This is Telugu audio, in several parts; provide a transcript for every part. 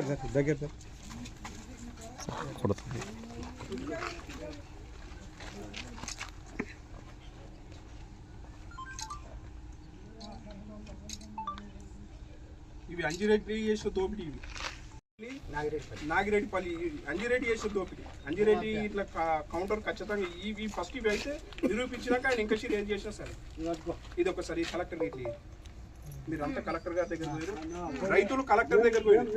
ఇవి అంజిరెడ్డి చేసిన దోపిడీ, నాగిరెడ్డిపల్లి అంజిరెడ్డి చేసిన దోపిడీ. అంజిరెడ్డి ఇట్లా కౌంటర్ ఖచ్చితంగా ఇవి ఫస్ట్ ఇవి అయితే నిరూపించినాక ఆయన ఇంకా ఏం చేసినా సరే ఇది ఒకసారి కలెక్టర్ ఇట్లా మీరంతా కలెక్టర్ గారి దగ్గర పోయారు, రైతులు కలెక్టర్ దగ్గర పోయారు.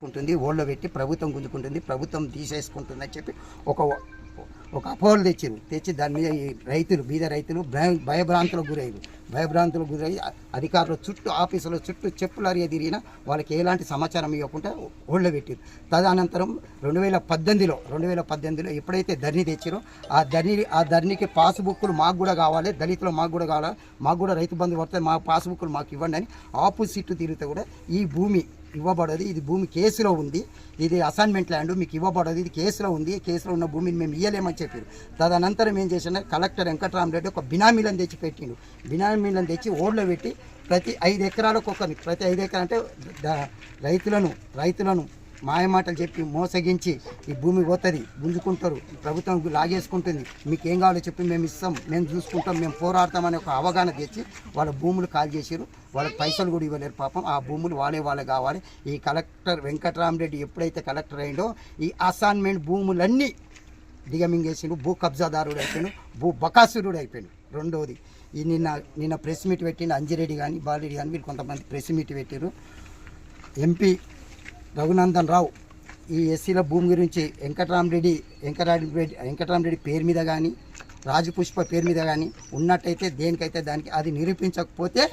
ఉంటుంది ఓళ్ళో పెట్టి ప్రభుత్వం గుంజుకుంటుంది, ప్రభుత్వం తీసేసుకుంటుందని చెప్పి ఒక అపోహలు తెచ్చి దాని మీద ఈ రైతులు బీద రైతులు భయభ్రాంతులకు గురయ్యి అధికారులు చుట్టూ ఆఫీసుల చుట్టూ చెప్పులు అరిగే తిరిగినా వాళ్ళకి ఎలాంటి సమాచారం ఇవ్వకుండా ఓళ్ళో పెట్టారు. తదనంతరం 2018లో ఎప్పుడైతే ధరణి తెచ్చారో ఆ ధరణికి పాస్బుక్లు మాకు కూడా కావాలి, దళితులు మాకు కూడా కావాలి, మాకు కూడా రైతు బంధు పడితే మా పాస్బుక్లు మాకు ఇవ్వండి అని ఆపోజిట్ తిరిగితే కూడా ఈ భూమి ఇవ్వబడదు, ఇది భూమి కేసులో ఉంది, ఇది అసైన్మెంట్ ల్యాండ్ మీకు ఇవ్వబడదు, ఇది కేసులో ఉంది, కేసులో ఉన్న భూమిని మేము ఇవ్వలేమని చెప్పారు. తదనంతరం ఏం చేసినా కలెక్టర్ వెంకటరామరెడ్డి ఒక బినామీలను తెచ్చి పెట్టిండు. బినామీలను తెచ్చి ఓడ్లో పెట్టి ప్రతి 5 ఎకరాలకు ప్రతి 5 ఎకరాలు అంటే రైతులను మాయమాటలు చెప్పి మోసగించి ఈ భూమి పోతుంది, గుంజుకుంటారు, ప్రభుత్వం లాగేసుకుంటుంది, మీకు ఏం కావాలో చెప్పి మేము ఇస్తాం, మేము చూసుకుంటాం, మేము పోరాడతామని ఒక అవగాహన తెచ్చి వాళ్ళ భూములు కాల్ చేసారు. వాళ్ళకి పైసలు కూడా ఇవ్వలేరు పాపం. ఆ భూములు వాళ్ళే కావాలి. ఈ కలెక్టర్ వెంకటరామరెడ్డి ఎప్పుడైతే కలెక్టర్ అయిందో ఈ అసైన్మెంట్ భూములన్నీ దిగమింగేసిండు, భూ కబ్జాదారుడు అయిపోయాడు, భూ బకాసురుడు అయిపోయాడు. రెండోది ఈ నిన్న ప్రెస్ మీట్ పెట్టిండు అంజిరెడ్డి కానీ బాలరెడ్డి కానీ వీళ్ళు కొంతమంది ప్రెస్ మీట్ పెట్టారు. ఎంపీ రఘునందన్ రావు ఈ ఎస్సీల భూమి గురించి వెంకటరామరెడ్డి పేరు మీద కానీ రాజపుష్ప పేరు మీద కానీ ఉన్నట్టయితే దేనికైతే దానికి అది నిరూపించకపోతే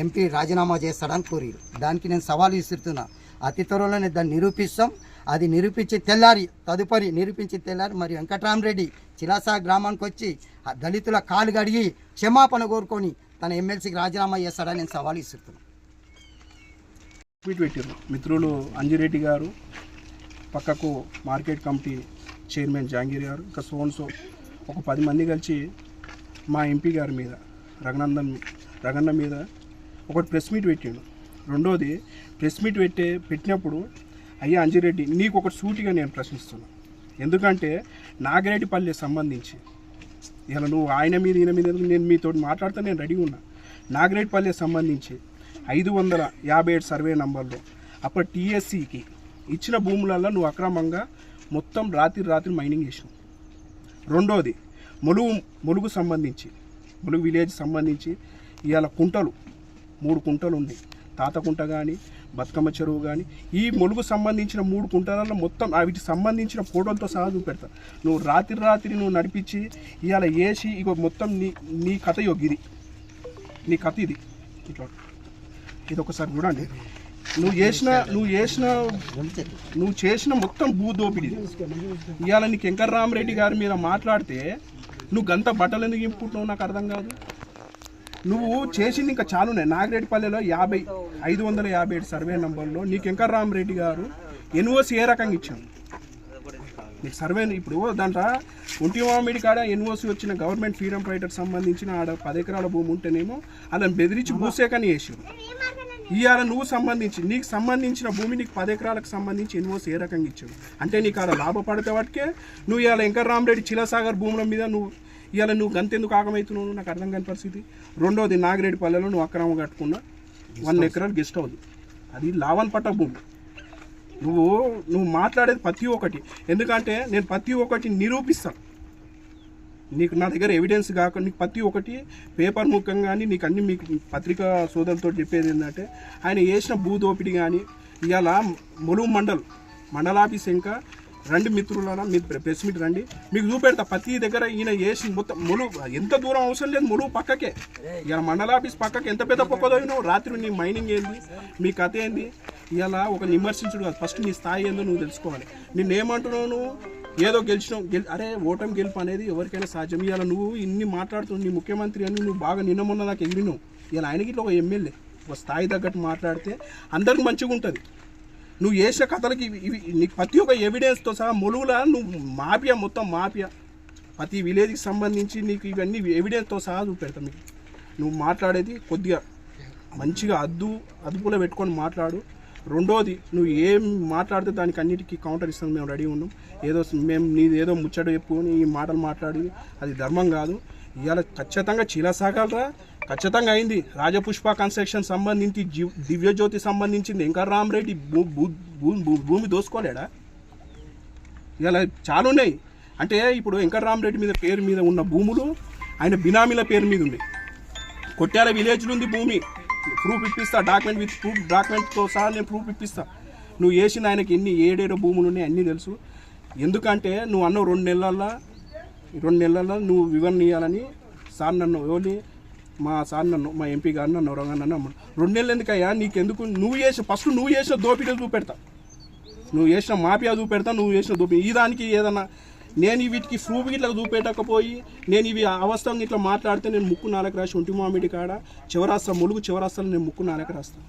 ఎంపీ రాజీనామా చేస్తాడని కోరారు. దానికి నేను సవాలు విసురుతున్నా. అతి త్వరలోనే దాన్ని నిరూపిస్తాం. అది తదుపరి నిరూపించిన తెల్లారి మరి వెంకటరామరెడ్డి చిలాసా గ్రామానికి వచ్చి ఆ దళితుల కాలు గడిగి క్షమాపణ కోరుకొని తన ఎమ్మెల్సీకి రాజీనామా చేస్తాడని నేను సవాలు విసురుతున్నాను. ట్వీట్ పెట్టారు మిత్రులు అంజిరెడ్డి గారు, పక్కకు మార్కెట్ కమిటీ చైర్మన్ జహాంగీర్ గారు, ఇంకా సోన్సో ఒక 10 మంది కలిసి మా ఎంపీ గారి మీద రఘన్న మీద ఒకటి ప్రెస్ మీట్ పెట్టాడు. రెండోది ప్రెస్ మీట్ పెట్టినప్పుడు అయ్యా అంజిరెడ్డి నీకు ఒకటి సూటిగా నేను ప్రశ్నిస్తున్నాను. ఎందుకంటే నాగిరెడ్డిపల్లి సంబంధించి ఇలా నువ్వు ఆయన మీద ఈయన మీద నేను మీతో మాట్లాడితే నేను రెడీగా ఉన్నా. నాగిరెడ్డిపల్లి సంబంధించి 557 సర్వే నంబర్లో అప్పుడు టీఎస్సీకి ఇచ్చిన భూములలో నువ్వు అక్రమంగా మొత్తం రాత్రి మైనింగ్ చేసినావు. రెండోది ములుగు విలేజ్ సంబంధించి ఇవాళ కుంటలు 3 కుంటలు ఉన్నాయి. తాతకుంట కానీ బతుకమ్మ చెరువు కానీ ఈ ములుగు సంబంధించిన 3 కుంటలలో మొత్తం వీటికి సంబంధించిన ఫోటోలతో సహా చూపెడతా. నువ్వు రాత్రి నువ్వు నడిపించి ఇవాళ వేసి ఇక మొత్తం నీ కథ ఇది, నీ కథ ఇట్లా ఇది ఒకసారి చూడండి. నువ్వు చేసిన మొత్తం భూదోపిడి. ఇవాళ నీకు వెంకటరామరెడ్డి గారి మీద మాట్లాడితే నువ్వు గంత బట్టలు ఎందుకు ఇంపుకుంటున్నావు నాకు అర్థం కాదు. నువ్వు చేసింది ఇంకా చాలునే. నాగిరెడ్డిపల్లెలో 557 సర్వే నంబర్లో నీకు వెంకటరామరెడ్డి గారు ఎన్ఓసి ఏ రకంగా ఇచ్చాను నీకు సర్వే. ఇప్పుడు దాంట్లో ఒంటిమామిడి కాడ ఎన్ఓసి వచ్చిన గవర్నమెంట్ ఫ్రీడమ్ ఫైటర్ సంబంధించిన ఆడ 10 ఎకరాల భూమి ఉంటేనేమో అదని బెదిరించి భూసేకని చేసావు. ఇవాళ నీకు సంబంధించిన భూమి నీకు 10 ఎకరాలకు సంబంధించి ఎన్ఓసి ఏ రకంగా ఇచ్చావు అంటే నీకు ఆడ లాభపడితే వాటికే నువ్వు ఇవాళ వెంకటరామరెడ్డి చిలసాగర్ భూముల మీద నువ్వు గంతెందుకు ఆగమవుతున్నావు నాకు అర్థం కాని పరిస్థితి. రెండోది నాగిరెడ్డిపల్లెలో నువ్వు అక్రమం కట్టుకున్న 1 ఎకరాలు గెస్ట్ హౌస్, అది లావన్ పట్ట భూమి. నువ్వు మాట్లాడేది ప్రతి ఒక్కటి, ఎందుకంటే నేను ప్రతి ఒక్కటి నిరూపిస్తాను. నీకు నా దగ్గర ఎవిడెన్స్ కాక నీకు ప్రతి ఒక్కటి పేపర్ ముఖ్యంగా కానీ నీకు అన్ని మీకు పత్రికా సోదరులతో చెప్పేది ఏంటంటే ఆయన చేసిన భూదోపిడి కానీ ఇవాళ ములుగు మండలాఫీస్ ఇంకా రండి మిత్రులారా, మీరు ప్రెస్ మీట్ రండి, మీకు చూపెడతా ప్రతి దగ్గర ఈయన చేసి మొత్తం ములుగు ఎంత దూరం అవసరం లేదు, ములుగు పక్కకే ఇలా మండలాఫీస్ పక్కకి ఎంత పెద్ద పొక్కదోయినావు. రాత్రి నీ మైనింగ్ ఏంది, మీ కథ ఏంది, ఇలా ఒక విమర్శించుడు కాదు, ఫస్ట్ నీ స్థాయి ఏందో నువ్వు తెలుసుకోవాలి. నిన్నేమంటున్నావు, నువ్వు ఏదో అరే ఓటమి గెలుపు అనేది ఎవరికైనా సాధ్యం. ఇలా నువ్వు ఇన్ని మాట్లాడుతున్నావు, నీ ముఖ్యమంత్రి అని నువ్వు బాగా నిన్న మొన్న నాకు ఎగిరినావు. ఇలా ఆయనకి ఇట్లా ఒక ఎమ్మెల్యే ఒక స్థాయి తగ్గట్టు మాట్లాడితే అందరికి మంచిగా ఉంటుంది. నువ్వు చేసిన కథలకి ఇవి నీకు ప్రతి ఒక్క ఎవిడెన్స్తో సహా మొలుగులా నువ్వు మాఫియా మొత్తం మాఫియా ప్రతి విలేజ్కి సంబంధించి నీకు ఇవన్నీ ఎవిడెన్స్తో సహా చూపెడతా మీకు. నువ్వు మాట్లాడేది కొద్దిగా మంచిగా అదుపులో పెట్టుకొని మాట్లాడు. రెండోది, నువ్వు ఏం మాట్లాడితే దానికి అన్నిటికీ కౌంటర్ ఇస్తాను మేము రెడీ ఉన్నాం. మేము నీది ఏదో ముచ్చట చెప్పుకొని ఈ మాటలు మాట్లాడి అది ధర్మం కాదు. ఇవాళ ఖచ్చితంగా చీలసాగలరా, ఖచ్చితంగా అయింది. రాజపుష్ప కన్స్ట్రక్షన్ సంబంధించి దివ్యజ్యోతి సంబంధించింది వెంకటరామరెడ్డి భూమి దోసుకోలేడా? ఇలా చాలా ఉన్నాయి. అంటే ఇప్పుడు వెంకటరామరెడ్డి మీద పేరు మీద ఉన్న భూములు ఆయన బినామీల పేరు మీద ఉంది. కొట్యాల విలేజ్లో ఉంది భూమి, ప్రూఫ్ ఇప్పిస్తా, డాక్యుమెంట్ విత్ ప్రూఫ్, డాక్యుమెంట్తో సహా నేను ప్రూఫ్ ఇప్పిస్తా. నువ్వు వేసిన ఆయనకి ఎన్ని ఏడేడో భూములు ఉన్నాయి అన్నీ తెలుసు. ఎందుకంటే నువ్వు అన్న 2 నెలల్లో నువ్వు వివరణ ఇవ్వాలని సార్ నన్ను మా సార్ నన్ను మా ఎంపీ గారు నన్ను నన్ను 2 నెలలు ఎందుకయ్యా నీకెందుకు? నువ్వు చేసిన దోపిడీ చూపెడతా, నువ్వు చేసిన మాఫియా చూపెడతా, నువ్వు చేసిన దోపిడీ. ఈ దానికి ఏదన్నా నేను వీటికి ప్రూఫ్ ఇట్లా చూపెట్టకపోయి నేను ఇవి అవస్థంగా ఇట్లా మాట్లాడితే నేను ముక్కు నాలుగు రాసి ఒంటి మామిడి కాడ ములుగు చివరాస్తాను, నేను ముక్కు నాలుగు రాస్తాను.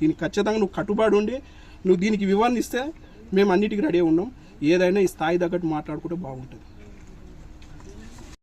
దీనికి ఖచ్చితంగా నువ్వు కట్టుబడి ఉండి నువ్వు దీనికి వివరణ ఇస్తే మేము అన్నిటికీ రెడీ ఉన్నాం. ఏదైనా ఈ స్థాయి తగ్గట్టు మాట్లాడుకుంటే బాగుంటుంది.